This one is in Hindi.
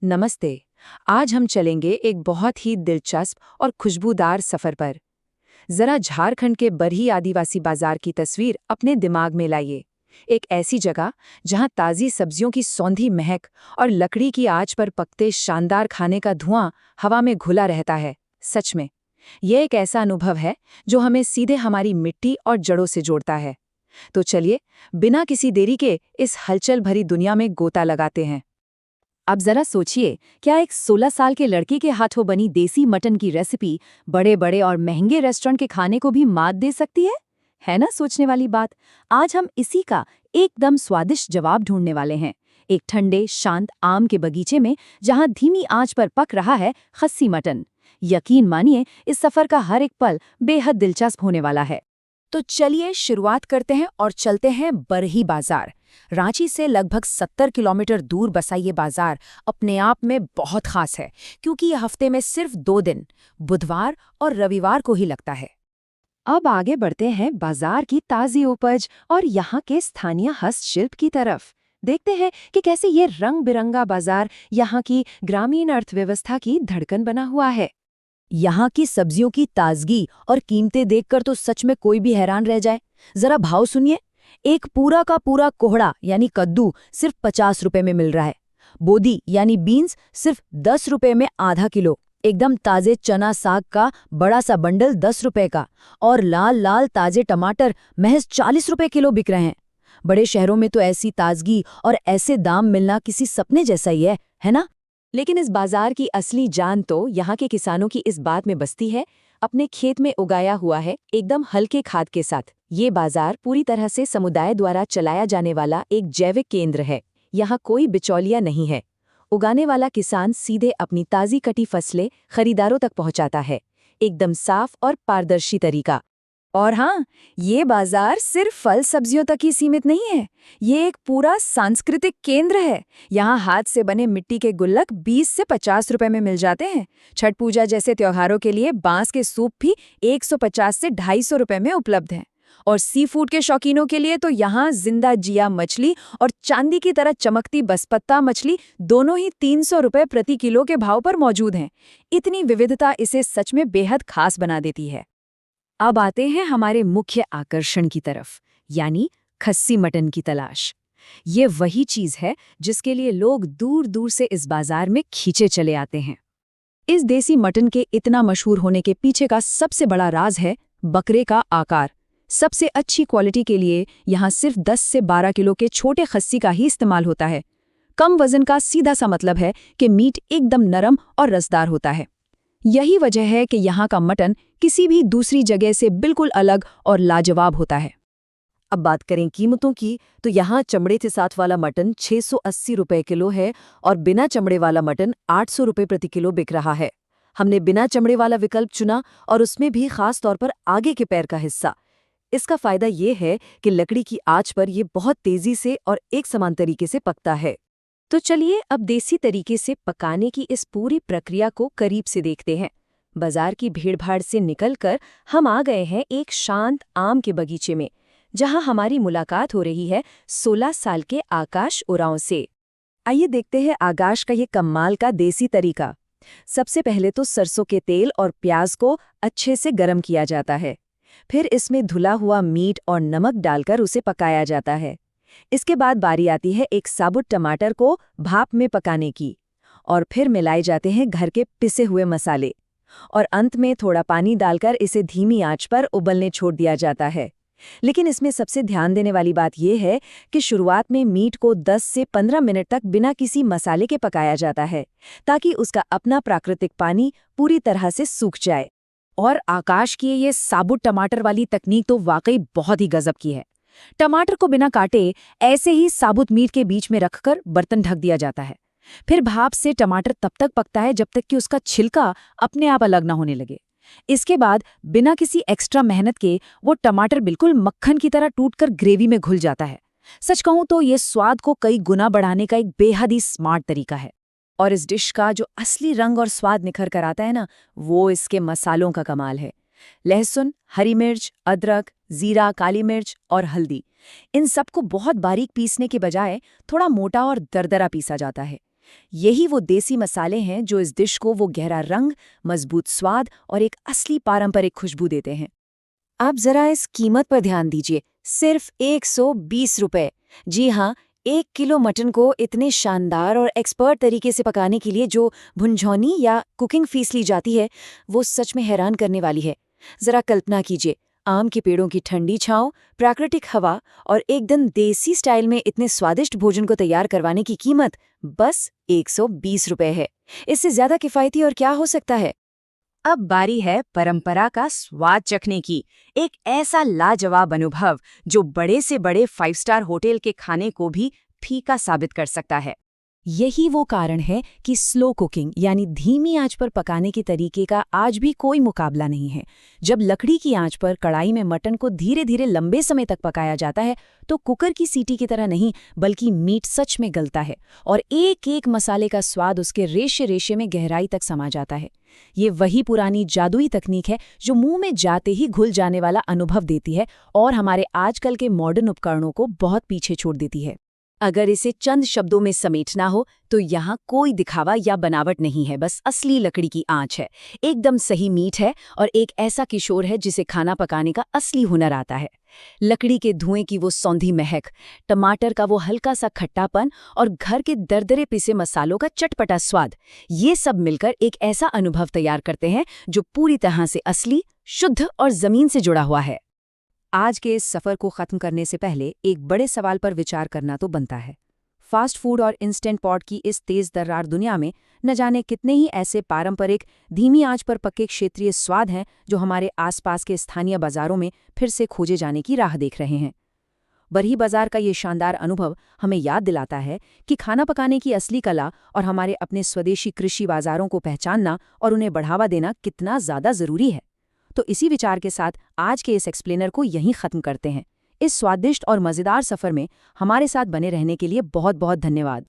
नमस्ते। आज हम चलेंगे एक बहुत ही दिलचस्प और खुशबूदार सफर पर। जरा झारखंड के बरही आदिवासी बाजार की तस्वीर अपने दिमाग में लाइए। एक ऐसी जगह जहां ताज़ी सब्जियों की सौंधी महक और लकड़ी की आंच पर पकते शानदार खाने का धुआं हवा में घुला रहता है। सच में, यह एक ऐसा अनुभव है जो हमें सीधे हमारी मिट्टी और जड़ों से जोड़ता है। तो चलिए, बिना किसी देरी के इस हलचल भरी दुनिया में गोता लगाते हैं। अब जरा सोचिए, क्या एक 16 साल के लड़के के हाथों बनी देसी मटन की रेसिपी बड़े बड़े और महंगे रेस्टोरेंट के खाने को भी मात दे सकती है? है ना सोचने वाली बात। आज हम इसी का एकदम स्वादिष्ट जवाब ढूंढने वाले हैं। एक ठंडे शांत आम के बगीचे में, जहां धीमी आंच पर पक रहा है खस्सी मटन। यकीन मानिए, इस सफर का हर एक पल बेहद दिलचस्प होने वाला है। तो चलिए शुरुआत करते हैं और चलते हैं बरही बाजार। रांची से लगभग 70 किलोमीटर दूर बसा ये बाजार अपने आप में बहुत खास है, क्योंकि ये हफ्ते में सिर्फ 2 दिन, बुधवार और रविवार को ही लगता है। अब आगे बढ़ते हैं बाजार की ताज़ी उपज और यहाँ के स्थानीय हस्तशिल्प की तरफ। देखते हैं कि कैसे ये रंग बिरंगा बाजार यहाँ की ग्रामीण अर्थव्यवस्था की धड़कन बना हुआ है। यहाँ की सब्जियों की ताजगी और कीमतें देखकर तो सच में कोई भी हैरान रह जाए। जरा भाव सुनिए। एक पूरा का पूरा कोहड़ा यानी कद्दू सिर्फ 50 रुपए में मिल रहा है। बोदी यानी बीन्स सिर्फ 10 रुपए में आधा किलो। एकदम ताजे चना साग का बड़ा सा बंडल 10 रुपए का। और लाल लाल ताजे टमाटर महज 40 रुपए किलो बिक रहे हैं। बड़े शहरों में तो ऐसी ताजगी और ऐसे दाम मिलना किसी सपने जैसा ही है ना? लेकिन इस बाजार की असली जान तो यहाँ के किसानों की इस बात में बसती है, अपने खेत में उगाया हुआ है, एकदम हल्के खाद के साथ। ये बाजार पूरी तरह से समुदाय द्वारा चलाया जाने वाला एक जैविक केंद्र है। यहाँ कोई बिचौलिया नहीं है। उगाने वाला किसान सीधे अपनी ताज़ी कटी फसलें खरीदारों तक पहुँचाता है, एकदम साफ और पारदर्शी तरीका। और हाँ, ये बाजार सिर्फ फल सब्जियों तक ही सीमित नहीं है। ये एक पूरा सांस्कृतिक केंद्र है। यहाँ हाथ से बने मिट्टी के गुल्लक 20 से 50 रुपए में मिल जाते हैं। छठ पूजा जैसे त्योहारों के लिए बांस के सूप भी 150 से 250 रुपए में उपलब्ध हैं। और सी फूड के शौकीनों के लिए तो यहाँ जिंदा जिया मछली और चांदी की तरह चमकती बसपत्ता मछली दोनों ही 300 रुपए प्रति किलो के भाव पर मौजूद हैं। इतनी विविधता इसे सच में बेहद खास बना देती है। अब आते हैं हमारे मुख्य आकर्षण की तरफ, यानी खस्सी मटन की तलाश। ये वही चीज है जिसके लिए लोग दूर दूर से इस बाजार में खींचे चले आते हैं। इस देसी मटन के इतना मशहूर होने के पीछे का सबसे बड़ा राज है बकरे का आकार। सबसे अच्छी क्वालिटी के लिए यहाँ सिर्फ 10 से 12 किलो के छोटे खस्सी का ही इस्तेमाल होता है। कम वजन का सीधा सा मतलब है कि मीट एकदम नरम और रसदार होता है। यही वजह है कि यहाँ का मटन किसी भी दूसरी जगह से बिल्कुल अलग और लाजवाब होता है। अब बात करें कीमतों की, तो यहाँ चमड़े के साथ वाला मटन 680 रुपए किलो है और बिना चमड़े वाला मटन 800 रुपए प्रति किलो बिक रहा है। हमने बिना चमड़े वाला विकल्प चुना, और उसमें भी खास तौर पर आगे के पैर का हिस्सा। इसका फायदा ये है कि लकड़ी की आंच पर यह बहुत तेजी से और एक समान तरीके से पकता है। तो चलिए अब देसी तरीके से पकाने की इस पूरी प्रक्रिया को करीब से देखते हैं। बाजार की भीड़भाड़ से निकलकर हम आ गए हैं एक शांत आम के बगीचे में, जहां हमारी मुलाकात हो रही है 16 साल के आकाश उरांव से। आइए देखते हैं आकाश का ये कमाल का देसी तरीका। सबसे पहले तो सरसों के तेल और प्याज को अच्छे से गर्म किया जाता है। फिर इसमें धुला हुआ मीट और नमक डालकर उसे पकाया जाता है। इसके बाद बारी आती है एक साबुत टमाटर को भाप में पकाने की, और फिर मिलाए जाते हैं घर के पिसे हुए मसाले, और अंत में थोड़ा पानी डालकर इसे धीमी आंच पर उबलने छोड़ दिया जाता है। लेकिन इसमें सबसे ध्यान देने वाली बात यह है कि शुरुआत में मीट को 10 से 15 मिनट तक बिना किसी मसाले के पकाया जाता है, ताकि उसका अपना प्राकृतिक पानी पूरी तरह से सूख जाए। और आकाश की ये साबुत टमाटर वाली तकनीक तो वाकई बहुत ही गजब की है। टमाटर को बिना काटे ऐसे ही साबुत मीट के बीच में रखकर बर्तन ढक दिया जाता है। फिर भाप से टमाटर तब तक पकता है जब तक कि उसका छिलका अपने आप अलग न होने लगे। इसके बाद बिना किसी एक्स्ट्रा मेहनत के वो टमाटर बिल्कुल मक्खन की तरह टूटकर ग्रेवी में घुल जाता है। सच कहूं तो ये स्वाद को कई गुना बढ़ाने का एक बेहद ही स्मार्ट तरीका है। और इस डिश का जो असली रंग और स्वाद निखर कर आता है ना, वो इसके मसालों का कमाल है। लहसुन, हरी मिर्च, अदरक, जीरा, काली मिर्च और हल्दी, इन सबको बहुत बारीक पीसने के बजाय थोड़ा मोटा और दरदरा पीसा जाता है। यही वो देसी मसाले हैं जो इस डिश को वो गहरा रंग, मजबूत स्वाद और एक असली पारंपरिक खुशबू देते हैं। आप जरा इस कीमत पर ध्यान दीजिए, सिर्फ 120 रुपए। जी हाँ, 1 किलो मटन को इतने शानदार और एक्सपर्ट तरीके से पकाने के लिए जो भुनझौनी या कुकिंग फीस ली जाती है, वो सच में हैरान करने वाली है। जरा कल्पना कीजिए, आम के पेड़ों की ठंडी छांव, प्राकृतिक हवा और एकदम देसी स्टाइल में इतने स्वादिष्ट भोजन को तैयार करवाने की कीमत बस 120 रुपए है। इससे ज्यादा किफायती और क्या हो सकता है। अब बारी है परंपरा का स्वाद चखने की। एक ऐसा लाजवाब अनुभव जो बड़े से बड़े 5 स्टार होटल के खाने को भी फीका साबित कर सकता है। यही वो कारण है कि स्लो कुकिंग यानी धीमी आंच पर पकाने के तरीके का आज भी कोई मुकाबला नहीं है। जब लकड़ी की आंच पर कढ़ाई में मटन को धीरे धीरे लंबे समय तक पकाया जाता है तो कुकर की सीटी की तरह नहीं, बल्कि मीट सच में गलता है और एक एक मसाले का स्वाद उसके रेशे रेशे में गहराई तक समा जाता है। ये वही पुरानी जादुई तकनीक है जो मुंह में जाते ही घुल जाने वाला अनुभव देती है और हमारे आजकल के मॉडर्न उपकरणों को बहुत पीछे छोड़ देती है। अगर इसे चंद शब्दों में समेटना हो तो यहाँ कोई दिखावा या बनावट नहीं है, बस असली लकड़ी की आंच है, एकदम सही मीठ है और एक ऐसा किशोर है जिसे खाना पकाने का असली हुनर आता है। लकड़ी के धुएं की वो सौंधी महक, टमाटर का वो हल्का सा खट्टापन और घर के दरदरे पिसे मसालों का चटपटा स्वाद, ये सब मिलकर एक ऐसा अनुभव तैयार करते हैं जो पूरी तरह से असली, शुद्ध और जमीन से जुड़ा हुआ है। आज के इस सफ़र को ख़त्म करने से पहले एक बड़े सवाल पर विचार करना तो बनता है। फास्ट फूड और इंस्टेंट पॉट की इस तेज़ दर्रार दुनिया में न जाने कितने ही ऐसे पारंपरिक, धीमी आंच पर पके क्षेत्रीय स्वाद हैं जो हमारे आसपास के स्थानीय बाज़ारों में फिर से खोजे जाने की राह देख रहे हैं। बरही बाज़ार का ये शानदार अनुभव हमें याद दिलाता है कि खाना पकाने की असली कला और हमारे अपने स्वदेशी कृषि बाज़ारों को पहचानना और उन्हें बढ़ावा देना कितना ज़्यादा ज़रूरी है। तो इसी विचार के साथ आज के इस एक्सप्लेनर को यहीं ख़त्म करते हैं। इस स्वादिष्ट और मज़ेदार सफ़र में हमारे साथ बने रहने के लिए बहुत बहुत धन्यवाद।